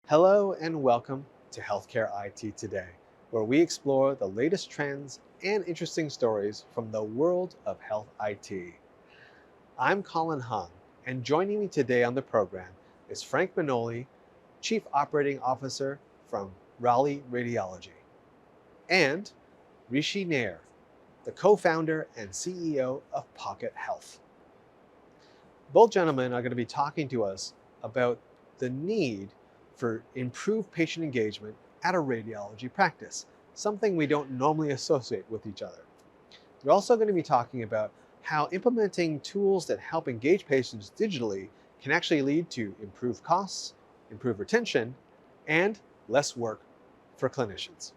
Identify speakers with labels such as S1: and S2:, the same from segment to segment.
S1: Hello and welcome to Healthcare IT Today, where we explore the latest trends and interesting stories from the world of health IT. I'm Colin Hung, and joining me today on the program is Frank Manole, Chief Operating Officer from Raleigh Radiology, and Rishi Nayyar, the co-founder and CEO of PocketHealth. Both gentlemen are going to be talking to us about the need for improved patient engagement at a radiology practice, something we don't normally associate with each other. We're also going to be talking about how implementing tools that help engage patients digitally can actually lead to improved costs, improved retention, and less work for clinicians.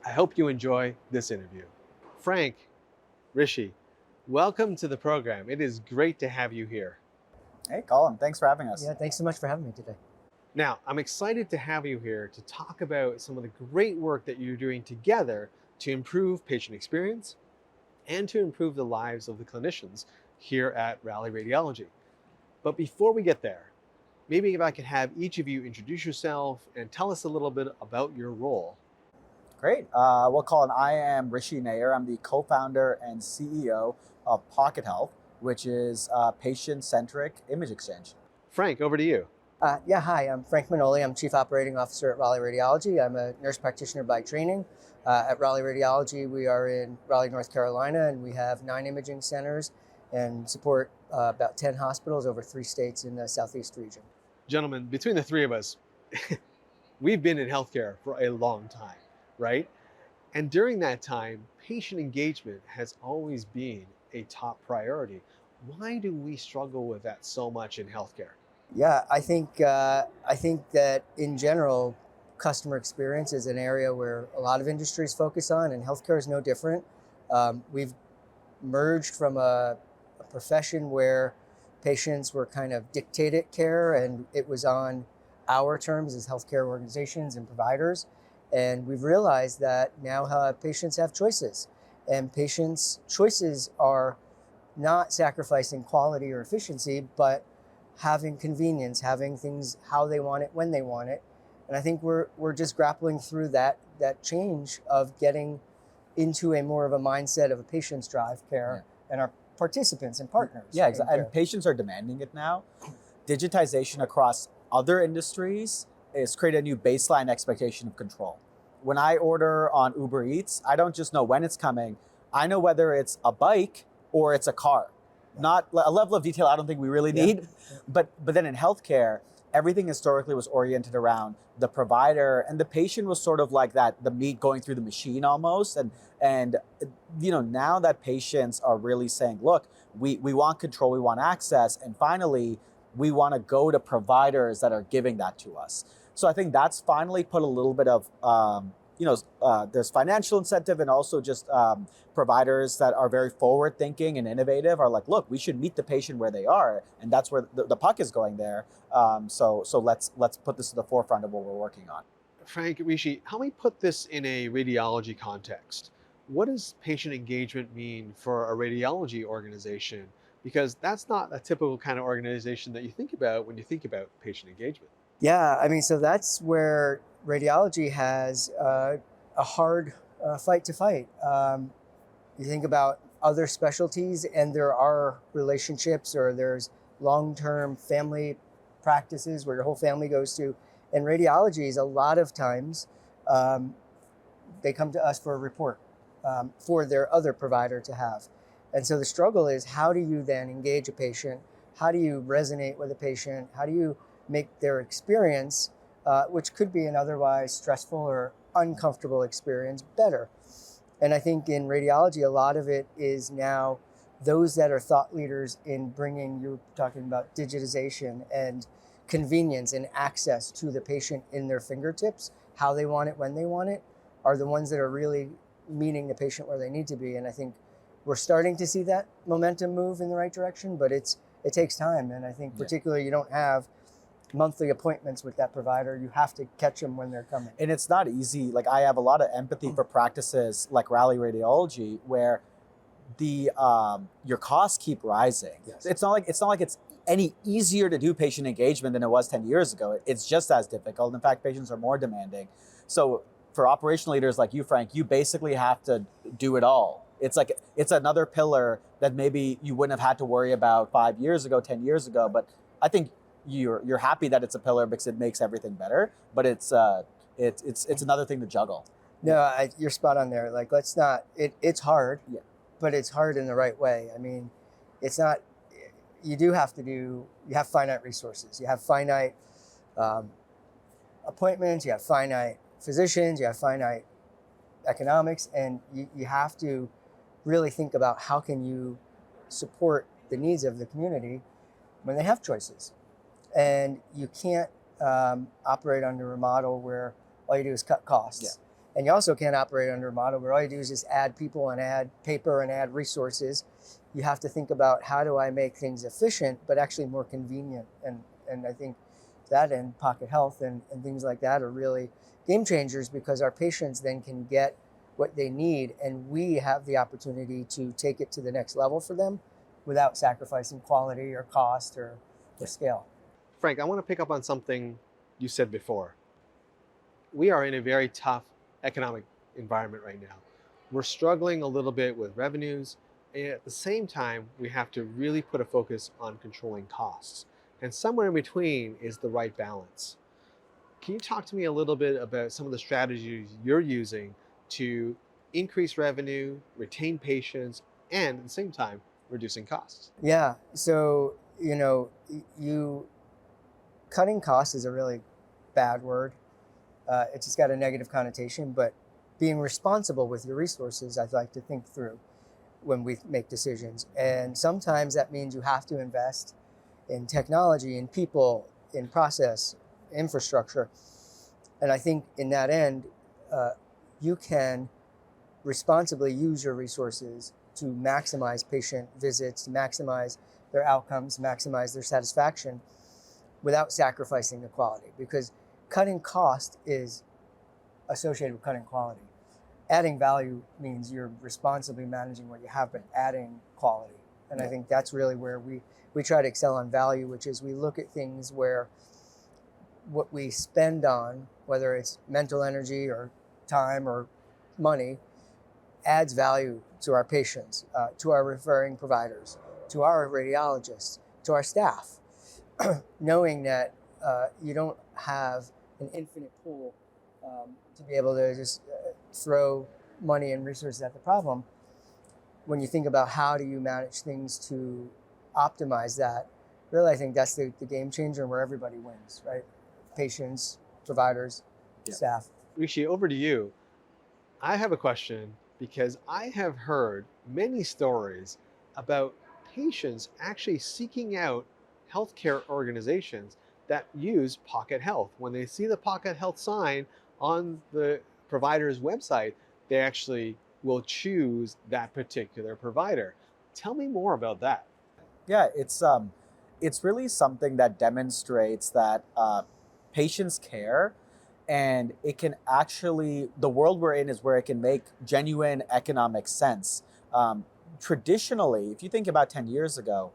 S1: I hope you enjoy this interview. Frank, Rishi, welcome to the program. It is great to have you here.
S2: Hey, Colin, thanks for having us.
S3: Yeah, thanks so much for having me today.
S1: Now, I'm excited to have you here to talk about some of the great work that you're doing together to improve patient experience and to improve the lives of the clinicians here at Raleigh Radiology. But before we get there, maybe if I could have each of you introduce yourself and tell us a little bit about your role.
S2: Great. Well, Colin, I am Rishi Nayyar. I'm the co-founder and CEO of PocketHealth, which is a patient-centric image exchange.
S1: Frank, over to you.
S3: Hi, I'm Frank Manole. I'm Chief Operating Officer at Raleigh Radiology. I'm a nurse practitioner by training. At Raleigh Radiology, we are in Raleigh, North Carolina, and we have 9 imaging centers and support about 10 hospitals over 3 states in the Southeast region.
S1: Gentlemen, between the three of us, we've been in healthcare for a long time, right? And during that time, patient engagement has always been a top priority. Why do we struggle with that so much in healthcare?
S3: Yeah, I think that in general, customer experience is an area where a lot of industries focus on, and healthcare is no different. We've merged from a profession where patients were kind of dictated care, and it was on our terms as healthcare organizations and providers. And we've realized that now patients have choices, and patients' choices are not sacrificing quality or efficiency, but having convenience, having things how they want it, when they want it. And I think we're just grappling through that change of getting into a more of a mindset of a patient's drive care and our participants and partners.
S2: Yeah, exactly. And patients are demanding it now. Digitization across other industries is creating a new baseline expectation of control. When I order on Uber Eats, I don't just know when it's coming. I know whether it's a bike or it's a car. Not a level of detail I don't think we really need. But then in healthcare, everything historically was oriented around the provider, and the patient was sort of like that, the meat going through the machine almost. And now that patients are really saying, look, we want control, we want access, and finally, we want to go to providers that are giving that to us. So I think that's finally put a little bit of, there's financial incentive, and also just providers that are very forward thinking and innovative are like, look, we should meet the patient where they are. And that's where the puck is going there. So let's put this to the forefront of what we're working on.
S1: Frank, Rishi, help me put this in a radiology context. What does patient engagement mean for a radiology organization? Because that's not a typical kind of organization that you think about when you think about patient engagement.
S3: Yeah, I mean, so that's where radiology has a hard fight to fight. You think about other specialties, and there are relationships, or there's long-term family practices where your whole family goes to. And radiology is a lot of times, they come to us for a report for their other provider to have. And so the struggle is, how do you then engage a patient? How do you resonate with a patient? How do you make their experience, which could be an otherwise stressful or uncomfortable experience, better? And I think in radiology, a lot of it is now those that are thought leaders in bringing, you're talking about digitization and convenience and access to the patient in their fingertips, how they want it, when they want it, are the ones that are really meeting the patient where they need to be. And I think we're starting to see that momentum move in the right direction, but it takes time. And I think particularly you don't have monthly appointments with that provider. You have to catch them when they're coming.
S2: And it's not easy. Like, I have a lot of empathy for practices like Raleigh Radiology, where the your costs keep rising.
S3: Yes.
S2: It's not like it's any easier to do patient engagement than it was 10 years ago. It's just as difficult. In fact, patients are more demanding. So for operational leaders like you, Frank, you basically have to do it all. It's another pillar that maybe you wouldn't have had to worry about 5 years ago, 10 years ago. But I think you're happy that it's a pillar because it makes everything better. But it's another thing to juggle.
S3: No, you're spot on there. Like, let's not. It's hard,
S2: Yeah.
S3: but it's hard in the right way. I mean, it's not. You have finite resources. You have finite appointments. You have finite physicians. You have finite economics, and you have to really think about how can you support the needs of the community when they have choices. And you can't operate under a model where all you do is cut costs.
S2: Yeah.
S3: And you also can't operate under a model where all you do is just add people and add paper and add resources. You have to think about, how do I make things efficient, but actually more convenient? And I think that and PocketHealth and things like that are really game changers, because our patients then can get what they need, and we have the opportunity to take it to the next level for them without sacrificing quality or cost or scale.
S1: Frank, I want to pick up on something you said before. We are in a very tough economic environment right now. We're struggling a little bit with revenues, and at the same time, we have to really put a focus on controlling costs. And somewhere in between is the right balance. Can you talk to me a little bit about some of the strategies you're using to increase revenue, retain patients, and at the same time, reducing costs?
S3: Yeah. So, cutting costs is a really bad word. It's just got a negative connotation, but being responsible with your resources, I'd like to think through when we make decisions. And sometimes that means you have to invest in technology, in people, in process, infrastructure. And I think in that end, you can responsibly use your resources to maximize patient visits, to maximize their outcomes, maximize their satisfaction without sacrificing the quality. Because cutting cost is associated with cutting quality. Adding value means you're responsibly managing what you have, but adding quality. And I think that's really where we try to excel on value, which is we look at things where what we spend on, whether it's mental energy or time or money, adds value to our patients, to our referring providers, to our radiologists, to our staff, knowing that you don't have an infinite pool to be able to just throw money and resources at the problem. When you think about how do you manage things to optimize that, really I think that's the game changer, and where everybody wins, right? Patients, providers, staff.
S1: Rishi, over to you. I have a question, because I have heard many stories about patients actually seeking out healthcare organizations that use PocketHealth. When they see the PocketHealth sign on the provider's website, they actually will choose that particular provider. Tell me more about that.
S2: Yeah, it's really something that demonstrates that patients care, and it can actually, the world we're in is where it can make genuine economic sense. Traditionally, if you think about 10 years ago,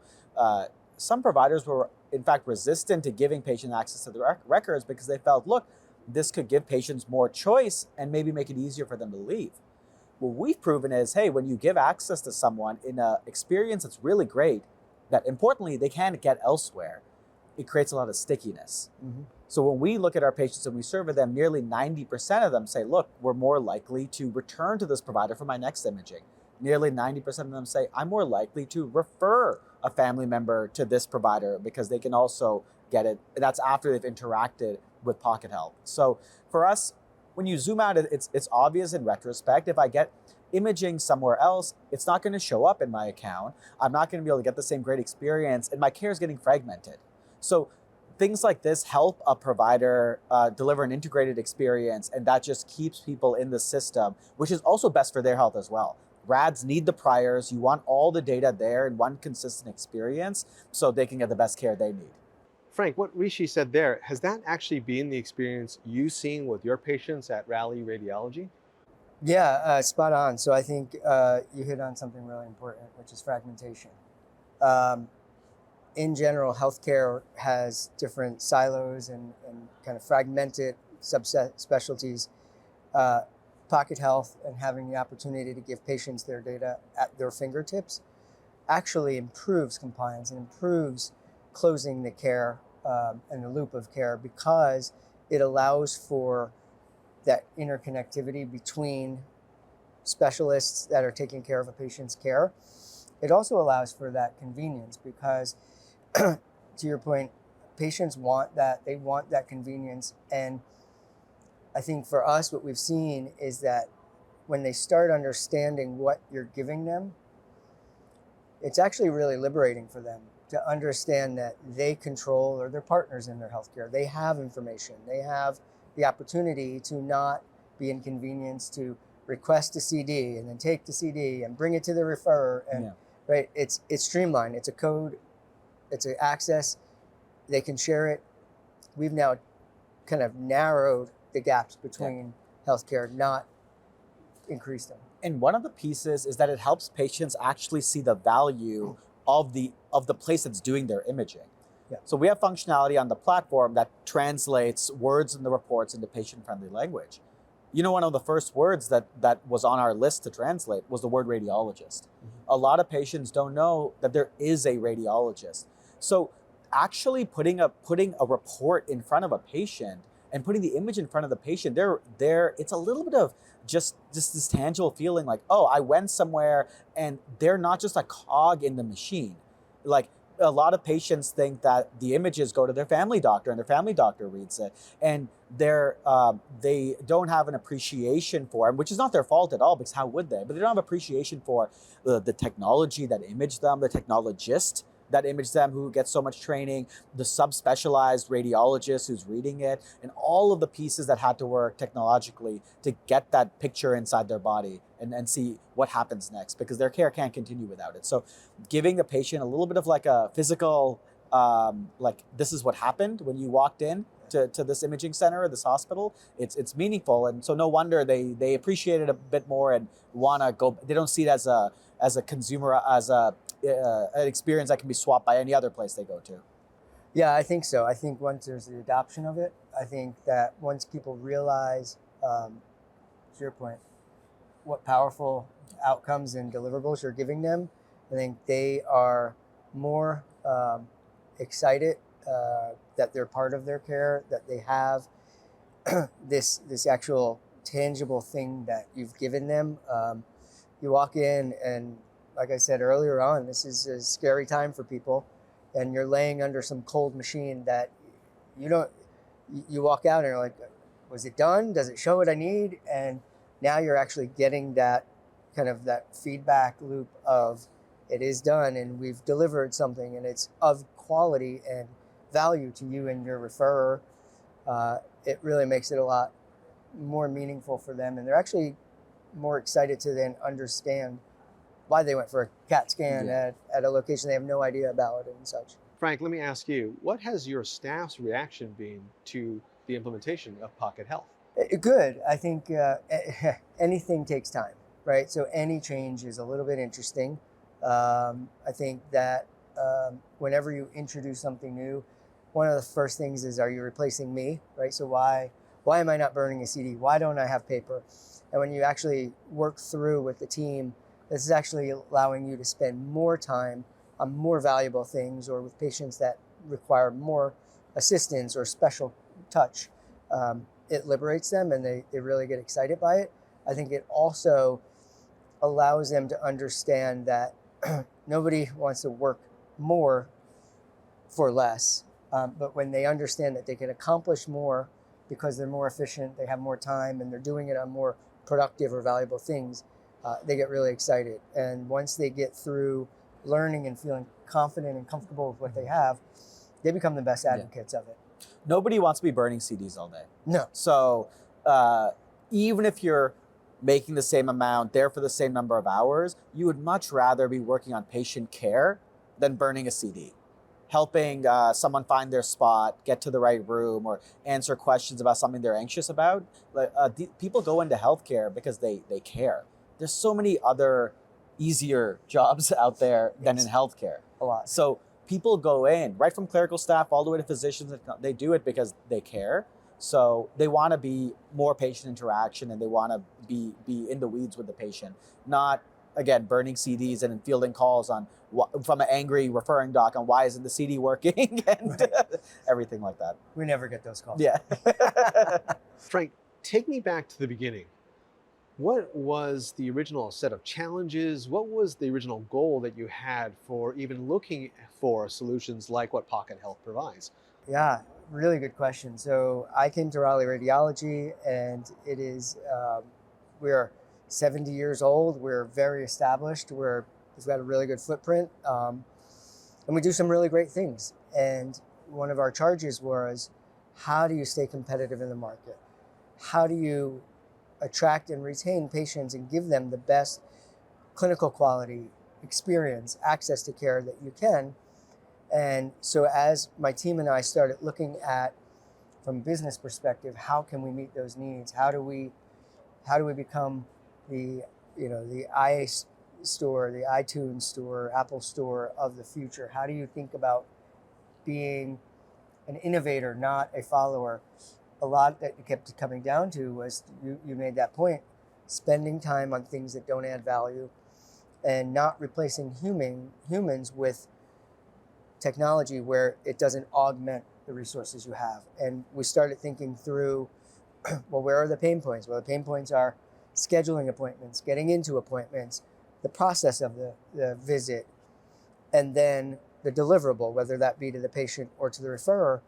S2: some providers were in fact resistant to giving patient access to the records because they felt, look, this could give patients more choice and maybe make it easier for them to leave. What we've proven is, hey, when you give access to someone in an experience that's really great, that importantly, they can't get elsewhere, it creates a lot of stickiness.
S3: Mm-hmm.
S2: So when we look at our patients and we survey them, nearly 90% of them say, look, we're more likely to return to this provider for my next imaging. Nearly 90% of them say, I'm more likely to refer a family member to this provider because they can also get it. That's after they've interacted with PocketHealth. So for us, when you zoom out, it's obvious in retrospect. If I get imaging somewhere else, it's not going to show up in my account. I'm not going to be able to get the same great experience, and my care is getting fragmented. So things like this help a provider deliver an integrated experience, and that just keeps people in the system, which is also best for their health as well. RADs need the priors. You want all the data there in one consistent experience so they can get the best care they need.
S1: Frank, what Rishi said there, has that actually been the experience you've seen with your patients at Raleigh Radiology?
S3: Yeah, spot on. So I think you hit on something really important, which is fragmentation. in general, healthcare has different silos and kind of fragmented subspecialties. Pocket Health and having the opportunity to give patients their data at their fingertips actually improves compliance and improves closing the care and the loop of care, because it allows for that interconnectivity between specialists that are taking care of a patient's care. It also allows for that convenience because, to your point, patients want that. They want that convenience. And I think for us, what we've seen is that when they start understanding what you're giving them, it's actually really liberating for them to understand that they control, or their partners in their healthcare. They have information. They have the opportunity to not be inconvenienced, to request a CD and then take the CD and bring it to the referrer. And right, it's streamlined. It's a code. It's an access. They can share it. We've now kind of narrowed the gaps between healthcare, not increased them.
S2: And one of the pieces is that it helps patients actually see the value of the place that's doing their imaging.
S3: Yeah.
S2: So we have functionality on the platform that translates words in the reports into patient-friendly language. You know, one of the first words that was on our list to translate was the word radiologist. Mm-hmm. A lot of patients don't know that there is a radiologist. So actually putting a report in front of a patient and putting the image in front of the patient, it's a little bit of just this tangible feeling like, oh, I went somewhere and they're not just a cog in the machine. Like, a lot of patients think that the images go to their family doctor and their family doctor reads it, and they don't have an appreciation for it, which is not their fault at all, because how would they? But they don't have appreciation for the technology that imaged them, the technologist that imaged them who gets so much training, the subspecialized radiologist who's reading it, and all of the pieces that had to work technologically to get that picture inside their body and see what happens next, because their care can't continue without it. So giving the patient a little bit of like a physical, like, this is what happened when you walked in to this imaging center or this hospital, it's meaningful. And so no wonder they appreciate it a bit more and want to go. They don't see it as a consumer, as an experience that can be swapped by any other place they go to.
S3: Yeah, I think so. I think once there's the adoption of it, I think that once people realize, to your point, what powerful outcomes and deliverables you're giving them, I think they are more excited that they're part of their care, that they have this actual tangible thing that you've given them. You walk in and, like I said earlier on, this is a scary time for people, and you're laying under some cold machine that you walk out and you're like, was it done? Does it show what I need? And now you're actually getting that kind of that feedback loop of it is done and we've delivered something and it's of quality and value to you and your referrer. It really makes it a lot more meaningful for them, and they're actually more excited to then understand why they went for a CAT scan at a location they have no idea about and such.
S1: Frank, let me ask you, what has your staff's reaction been to the implementation of Pocket Health?
S3: Good. I think anything takes time, right? So any change is a little bit interesting. I think that whenever you introduce something new, one of the first things is, are you replacing me, right? So why am I not burning a CD? Why don't I have paper? And when you actually work through with the team, this is actually allowing you to spend more time on more valuable things, or with patients that require more assistance or special touch. It liberates them and they really get excited by it. I think it also allows them to understand that nobody wants to work more for less. But when they understand that they can accomplish more because they're more efficient, they have more time, and they're doing it on more productive or valuable things, they get really excited. And once they get through learning and feeling confident and comfortable with what they have, they become the best advocates of it.
S2: Nobody wants to be burning CDs all day.
S3: No.
S2: So even if you're making the same amount, there for the same number of hours, you would much rather be working on patient care than burning a CD. Helping someone find their spot, get to the right room, or answer questions about something they're anxious about. People go into healthcare because they care. There's so many other easier jobs out there than in healthcare.
S3: A lot.
S2: So people go in, right from clerical staff all the way to physicians, and they do it because they care. So they want to be more patient interaction, and they want to be in the weeds with the patient, not, again, burning CDs and fielding calls on from an angry referring doc on why isn't the CD working and everything like that.
S3: We never get those calls.
S2: Yeah.
S1: Frank, take me back to the beginning. What was the original set of challenges? What was the original goal that you had for even looking for solutions like what PocketHealth provides?
S3: Yeah, really good question. So I came to Raleigh Radiology, and it is, we're 70 years old. We're very established. We've got a really good footprint, and we do some really great things. And one of our charges was, how do you stay competitive in the market? How do you attract and retain patients and give them the best clinical quality, experience, access to care that you can? And so as my team and I started looking at, from a business perspective, how can we meet those needs? How do we become the store, the iTunes store, Apple store of the future? How do you think about being an innovator, not a follower? A lot that it kept coming down to was, you made that point, spending time on things that don't add value and not replacing humans with technology where it doesn't augment the resources you have. And we started thinking through, well, where are the pain points? Well, the pain points are scheduling appointments, getting into appointments, the process of the visit, and then the deliverable, whether that be to the patient or to the referrer.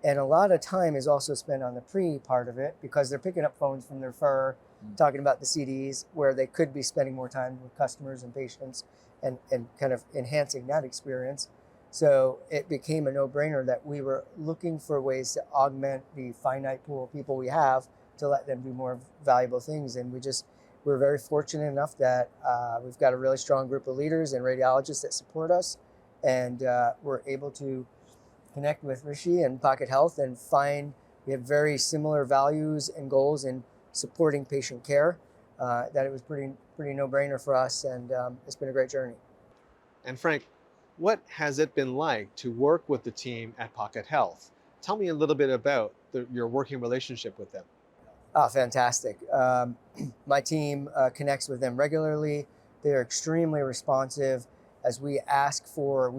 S3: And a lot of time is also spent on the pre part of it, because they're picking up phones from the referrer, talking about the CDs, where they could be spending more time with customers and patients and kind of enhancing that experience. So it became a no-brainer that we were looking for ways to augment the finite pool of people we have to let them do more valuable things. And we're very fortunate enough that we've got a really strong group of leaders and radiologists that support us. And we're able to connect with Rishi and PocketHealth and find we have very similar values and goals in supporting patient care, that it was pretty no-brainer for us. And it's been a great journey.
S1: And Frank, what has it been like to work with the team at PocketHealth? Tell me a little bit about your working relationship with them.
S3: Oh, fantastic. My team connects with them regularly. They're extremely responsive. As we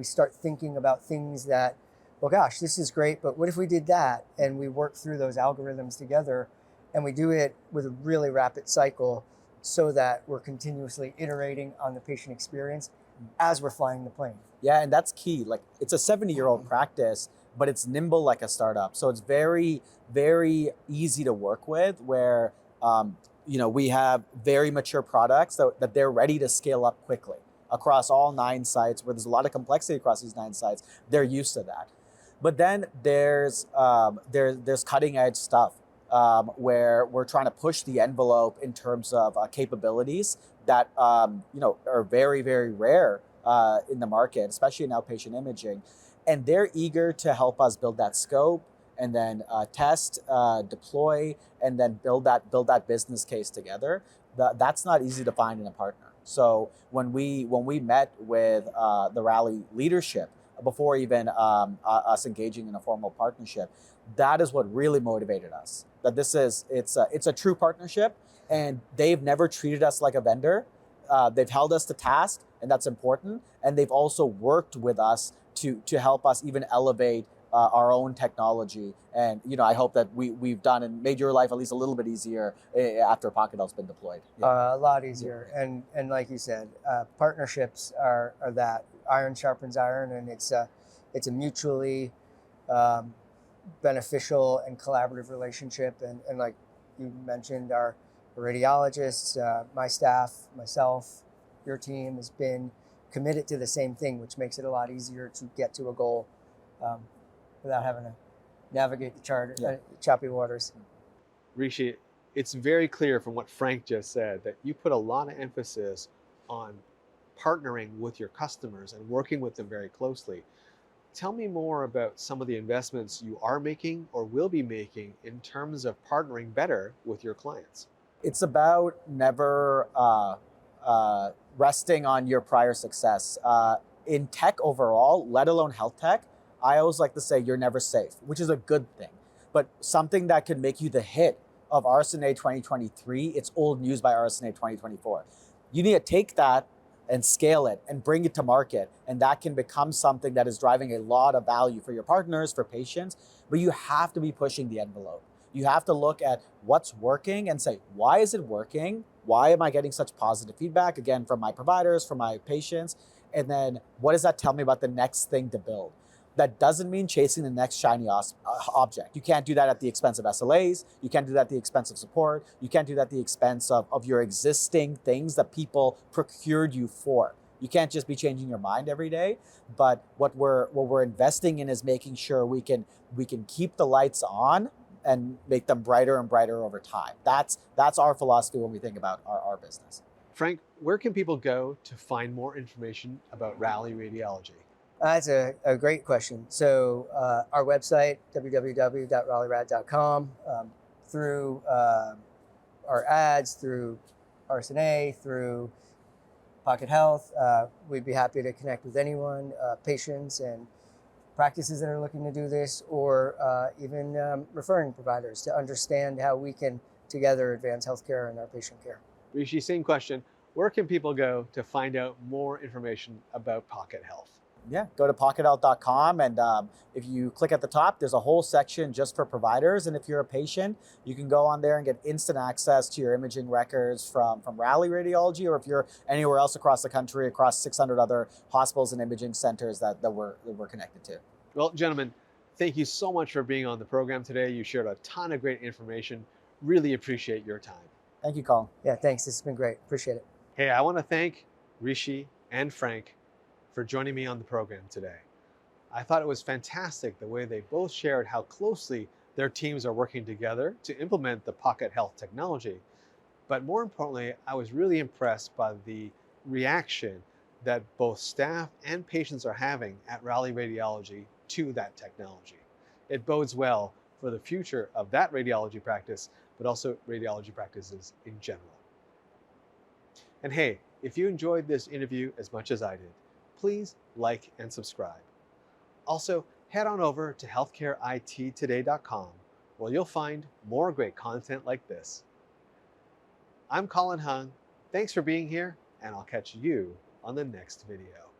S3: start thinking about things that, well, gosh, this is great, but what if we did that? And we work through those algorithms together, and we do it with a really rapid cycle so that we're continuously iterating on the patient experience as we're flying the plane.
S2: Yeah, and that's key. Like, it's a 70-year-old practice, but it's nimble like a startup. So it's very, very easy to work with, where we have very mature products that they're ready to scale up quickly across all 9 sites, where there's a lot of complexity across these 9 sites. They're used to that. But then there's cutting edge stuff where we're trying to push the envelope in terms of capabilities that are very, very rare in the market, especially in outpatient imaging. And they're eager to help us build that scope, and then test, deploy, and then build that business case together. That's not easy to find in a partner. So when we met with the Raleigh leadership, before even us engaging in a formal partnership, that is what really motivated us. That it's a true partnership, and they've never treated us like a vendor. They've held us to task, and that's important. And they've also worked with us to help us even elevate our own technology. And I hope that we've done and made your life at least a little bit easier after PocketHealth's been deployed.
S3: A lot easier. And like you said, partnerships are that iron sharpens iron, and it's a mutually beneficial and collaborative relationship. And like you mentioned, our radiologists, my staff, myself, your team has been committed to the same thing, which makes it a lot easier to get to a goal without having to navigate the choppy waters.
S1: Rishi, it's very clear from what Frank just said that you put a lot of emphasis on partnering with your customers and working with them very closely. Tell me more about some of the investments you are making or will be making in terms of partnering better with your clients.
S2: It's about never resting on your prior success. in tech overall, let alone health tech, I always like to say you're never safe, which is a good thing. But something that could make you the hit of RSNA 2023, it's old news by RSNA 2024. You need to take that and scale it and bring it to market. And that can become something that is driving a lot of value for your partners, for patients, but you have to be pushing the envelope. You have to look at what's working and say, why is it working? Why am I getting such positive feedback? Again, from my providers, from my patients. And then what does that tell me about the next thing to build? That doesn't mean chasing the next shiny object. You can't do that at the expense of SLAs. You can't do that at the expense of support. You can't do that at the expense of your existing things that people procured you for. You can't just be changing your mind every day. But what we're investing in is making sure we can keep the lights on and make them brighter and brighter over time. That's our philosophy when we think about our business.
S1: Frank, where can people go to find more information about Raleigh Radiology?
S3: That's a great question. So our website, www.raleighrad.com, through our ads, through RSNA, through PocketHealth, we'd be happy to connect with anyone, patients and practices that are looking to do this, or even referring providers to understand how we can together advance healthcare and our patient care.
S1: Rishi, same question. Where can people go to find out more information about PocketHealth?
S2: Yeah, go to PocketHealth.com, and if you click at the top, there's a whole section just for providers. And if you're a patient, you can go on there and get instant access to your imaging records from Raleigh Radiology, or if you're anywhere else across the country, across 600 other hospitals and imaging centers that we're connected to.
S1: Well, gentlemen, thank you so much for being on the program today. You shared a ton of great information. Really appreciate your time.
S2: Thank you, Colin.
S3: Yeah, thanks. This has been great. Appreciate it.
S1: Hey, I want to thank Rishi and Frank for joining me on the program today. I thought it was fantastic the way they both shared how closely their teams are working together to implement the PocketHealth technology. But more importantly, I was really impressed by the reaction that both staff and patients are having at Raleigh Radiology to that technology. It bodes well for the future of that radiology practice, but also radiology practices in general. And hey, if you enjoyed this interview as much as I did, please like and subscribe. Also, head on over to healthcareittoday.com, where you'll find more great content like this. I'm Colin Hung. Thanks for being here, and I'll catch you on the next video.